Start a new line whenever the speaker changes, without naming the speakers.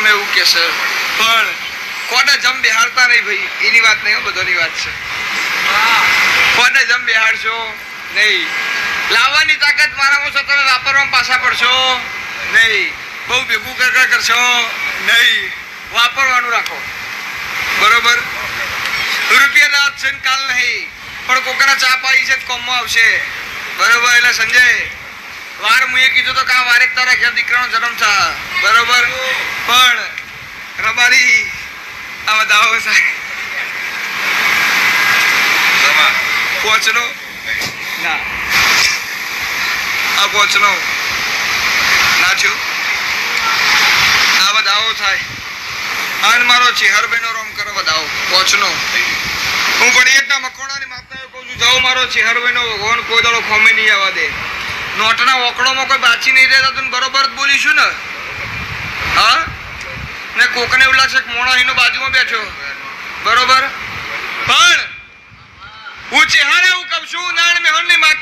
તમે એવું કહેશો, પણ કોને જમ બેહાડતા નહીં ભાઈ, એની વાત નહીં, બધાની વાત છે. કોને જમ બેહાડશો નહીં, લાવવાની તાકાત મારામાં છે, તમે વાપરવામાં પાછા પડશો નહીં, બહુ ભેગું કરશો નહીં, વાપરવાનું રાખો. બરોબર? રૂપિયા રાત છે ને કાલ નહીં, પણ કોકના ચા પાડી છે કોમમાં આવશે. બરોબર? એટલે સંજય વાર મુએ કીધું તો કા વારે તારા ઘેર દીકરાનો જન્મ થા. બરોબર? પણ રબારી આ દાવો સાહેબ પહોંચનો ના, આ પહોંચનો ના થયું, આ બધાઓ થાય. અને મારો ચેહરભાઈનો રોમ કરો બધાઓ પહોંચનો. હું પણ એટલા મકોડાની માતા કહું છું, જાઓ મારો ચેહરભાઈનો ભગવાન કોઈ દાડો ખોમે નહીં આવવા દે. નોટના ઓકળોમાં કોઈ બાચી નહીં રહેતા, તું બરોબર જ બોલીશું ને. હા, ને કોકને એવું લાગશે કે મોણા એનો બાજુમાં બેઠો. બરોબર? પણ હું ચેહરા એવું કહું છું, નારાયણ મેહોરની માતા